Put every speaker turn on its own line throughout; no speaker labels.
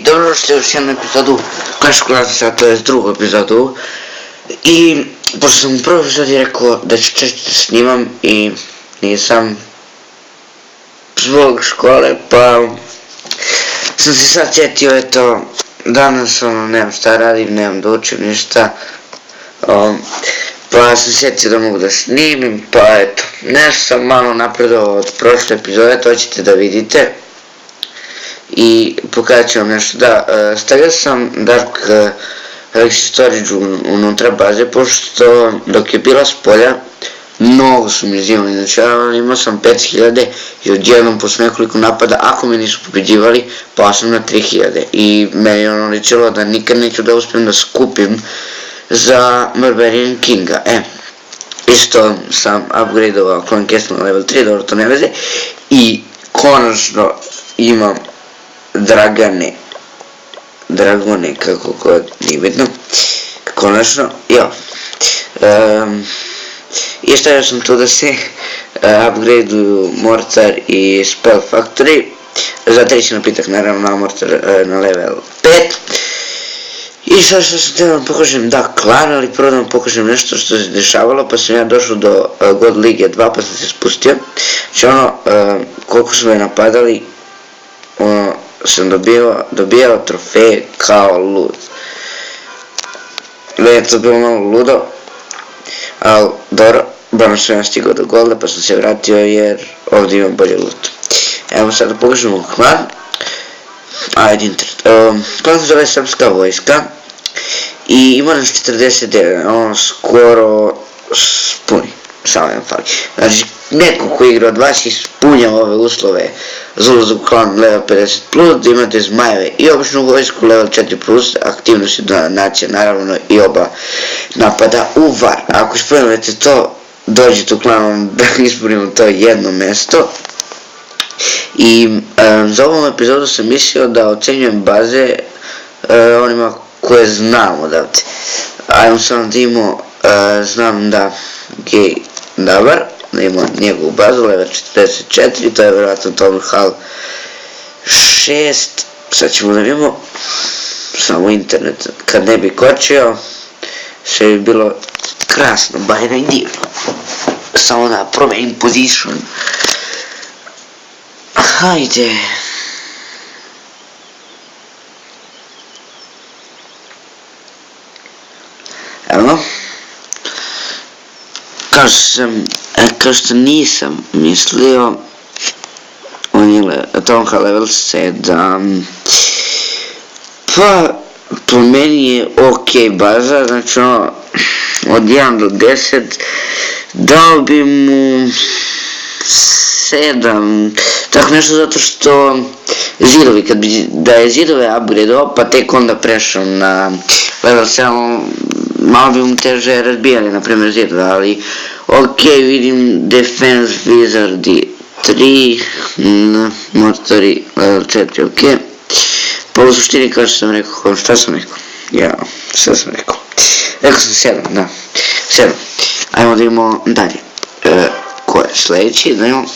dobrodošli u još jednu epizodu Clash Classica, to je drugu epizodu. I pošto sam u prvoj epizodi rekao da ću češće snimam i nisam zbog škole, pa sam se sad sjetio, eto, danas nemam šta radim, nemam da učim ništa, pa sam sjetio da mogu da snimim, pa eto, nešto sam malo napredovao od prošle epizode, to ćete da vidite. I pokazat ću vam nešto, da, stavio sam Dark Elixir Storage unutra baze, pošto dok je bila spolja, mnogo su mi zimali, znači imao sam 5000 i odjednom posle nekoliko napada, ako me nisu pobeđivali, pao sam na 3000 i meni je ono ličilo da nikad neću da uspijem da skupim za Barbarian Kinga. Isto sam upgradeovao Clan Castle na level 3, dobro, to ne veze, i konačno imam Dragone, kako god, nije bitno, konačno, jo. I stavio sam tu da se upgradeuju Mortar i Spell Factory, za treći napitak naravno na Mortar na level 5. I sad što sam te vam pokažem, da, klan, ali prvo da vam pokažem nešto što se dešavalo, pa sam ja došao do God Lige 2, pa sam se spustio. Znači ono, koliko su me napadali, ono, sam dobijao trofeje kao lud. Meni je to bilo malo ludo, ali dobro, barno sam ja stigao do golda, pa sam se vratio jer ovdje imam bolje loot. Evo sad da pokažemo klan. Ajde internet. Klan se zove Srpska vojska i ima nas 49, ono skoro spuni, samo jedan fali. Znači neko ko igra od vas ispunja ove uslove za ulazak u klan level 50+, da imate zmajeve i običnu vojsku level 4+, aktivnosti donacija naravno i oba napada u var. Ako ispunjavate to, dođite u klanom da ispunimo to jedno mesto. I za ovom epizodu sam mislio da ocenjujem baze onima koje znam odavde. Ajmo sam da imamo, znam da Gay Dabar, da ima njegovu bazu, level 44, to je vjerojatno Tom Hall 6, sad ćemo da vidimo, samo internet, kad ne bi kočio, sve bi bilo krasno, bajno i divno, samo da promenim position. Hajde. Evo. Kao što nisam mislio, on je Tomka level 7. Pa, po meni je ok baza, znači ono, od 1 do 10, dao bi mu 7, tako nešto, zato što zidovi, kad bi da je zidove upgradeovao, pa tek onda prešao na level 7, malo bi mu teže razbijali, na primjer zidove, ali ok, vidim Defense Wizardi 3, Mortari level 4, ok. Pa u suštini, kao što sam rekao, šta sam rekao? Ja, šta sam rekao? Rekao sam 7, da, 7. Ajmo da imamo dalje. Ko je sljedeći? Da imamo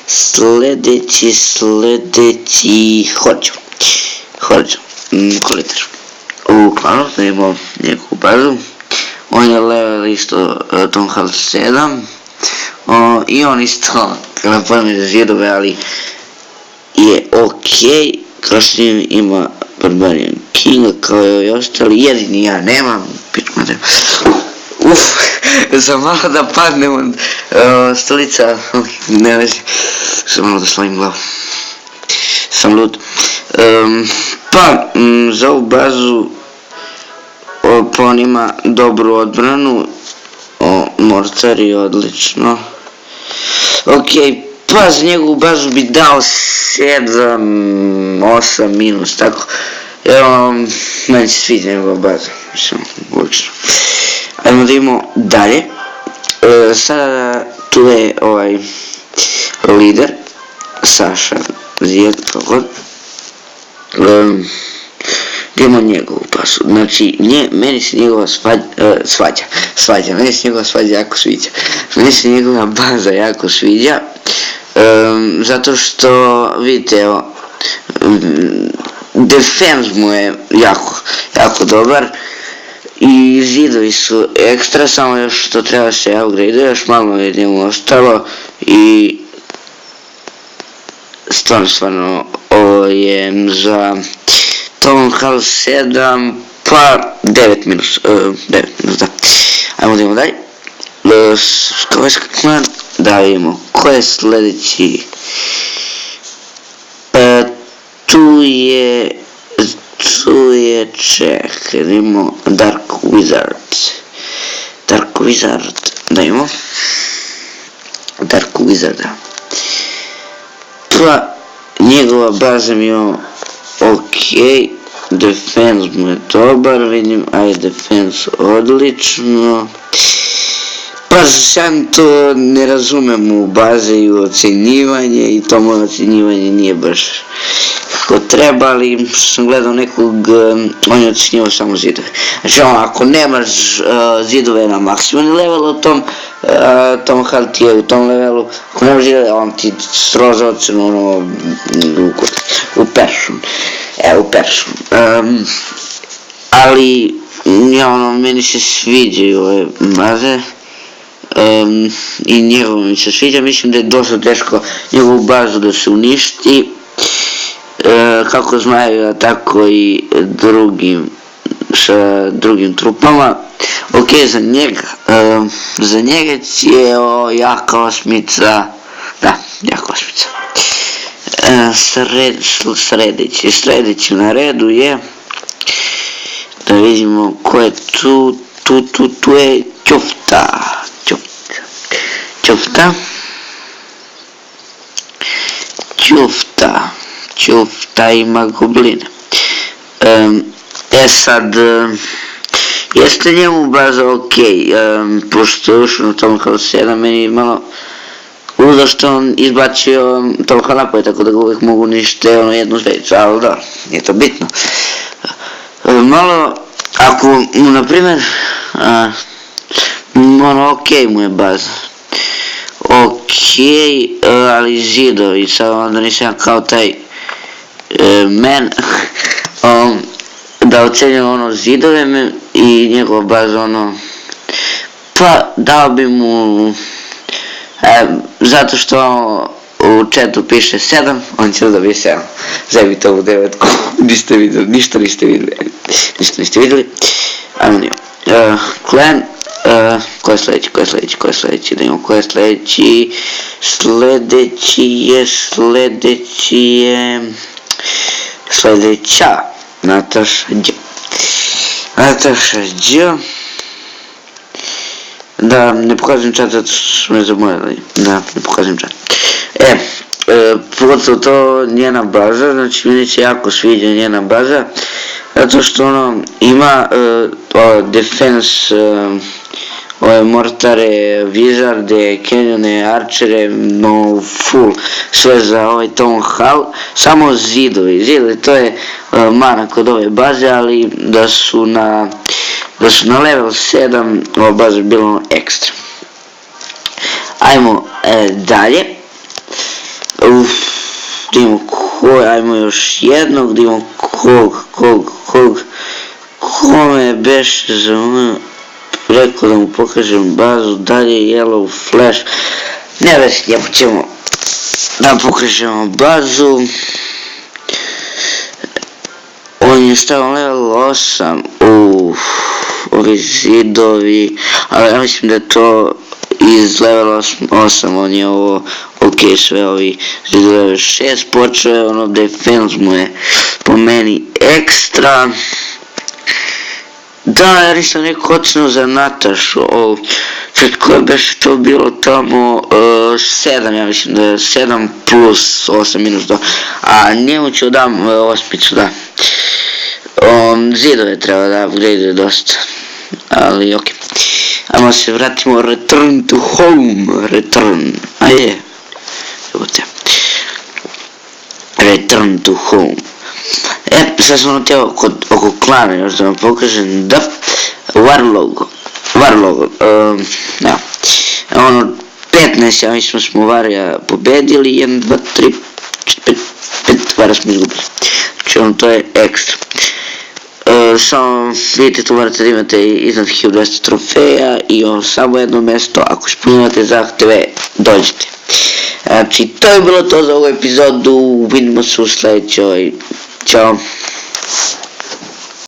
sljedeći Horđo, Kolitar. U klanu da imamo njegovu bazu. On je level isto Tom Hall 7. I on isto kada pojme za zidove, ali je ok. Kasnije ima Barbarian Kinga kao i ostali. Jedini ja nemam. Sam malo da padnem od stolica, ne vezi, sam malo da slovim glavu, sam lud. Pa, za ovu bazu, pa on ima dobru odbranu, Mortar je odlično. Ok, pa za njegovu bazu bi dao 7, 8 minus, tako, jer meni se sviđa njegova baza, mislim, odlično. Ajmo da imamo dalje. Sada tu je ovaj lider, Saša Zijed, kako god. Gdje imamo njegovu bazu. Znači, meni se njegova svađa, meni se njegova svađa jako sviđa. Meni se njegova baza jako sviđa. Zato što, vidite, evo, defense mu je jako dobar i zidovi su ekstra, samo još to treba se upgrade, još malo je njemu ostalo i stvarno ovo je za Town Hall 7 pa 9 minus, da. Ajmo da idemo dalje. Skavajski klan, da vidimo ko je sljedeći. Tu je čekajmo Dark Wizard, da imamo Dark Wizarda. Pa njegova baza mi je ok, defense mu je dobar, vidim, aj defense odlično. Pa sam to ne razumem u baze i u ocjenjivanje i to moje ocjenjivanje nije baš kako treba, ali sam gledao nekog, on je ocjenjivao samo zidove. Znači ako nemaš zidove na maksimalni level u Tom Hall ti je u tom levelu, ako nemaš zidove on ti sroza ocenu u person. Ali meni se sviđaju ove baze. I njegovo mi se sviđa, mislim da je dosta teško njegovu bazu da se uništi, kako zmajeva, tako i sa drugim trupama. Ok, za njega je jaka osmica, da, jaka osmica. Sljedeći na redu je, da vidimo ko je tu je Ćufta ima gobline. Sad, jeste njemu baza ok, pošto je ušao na Tom Hall 7, meni je malo ludo što on izbacio Tom Hall napoj, tako da ga uvijek mogu uništiti jednu zvijezdu, ali da, nije to bitno. Malo, ako, na primjer, ok mu je baza. Ok, ali zidovi, sad onda nisam kao taj man, da ocenjam zidove i njegova baza pa dao bi mu, zato što u chatu piše 7, on će da dobije 7, zajebite ovu 9, ništa niste vidjeli, ajmo nijemo. Clan, ko je sljedeći, da imamo ko je sljedeći, sljedeća, Nataša Đ, da ne pokazujem čat zato što su me zamorili, da ne pokazujem čat. Pogotovo to njena baza, znači meni se jako sviđa njena baza, zato što ima defense, ove mortare, vizarde, kenjone, arčere, full, sve za ovaj Tom Hall, samo zidovi, to je mana kod ove baze, ali da su na level 7, ova baza je bila ekstra. Ajmo dalje, ajmo još jednog, da imamo kome beše za rekao da mu pokažem bazu, dalje Yellow Flash, ne već njemu ćemo da pokažemo bazu, on je stavio level 8, ovi zidovi, ali ja mislim da je to iz level 8, on je ovo ok, sve ovi zidovi level 6, počeo je defense mu je po meni ekstra. Da, ja nisam neko ocenu za Natašu, koje beše to bilo tamo 7, ja mislim da je 7 plus 8 minus 2, a njemu ću dam osmicu, da. Zidove treba da upgrade dosta, ali ok. Ajmo se vratimo, return to home, return to home. Sad smo htjeli oko klana još da vam pokažem, da, War logo, da, 15, ja mislim smo Warja pobedili, 1, 2, 3, 4, 5, pare smo izgubili. Znači to je ekstra. Samo vidite, tu morate da imate iznad 1200 trofeja i samo jedno mesto, ako ispunjavate zahteve, dođite. Znači, to je bilo to za ovu epizodu, vidimo se u sledećoj. Ćao.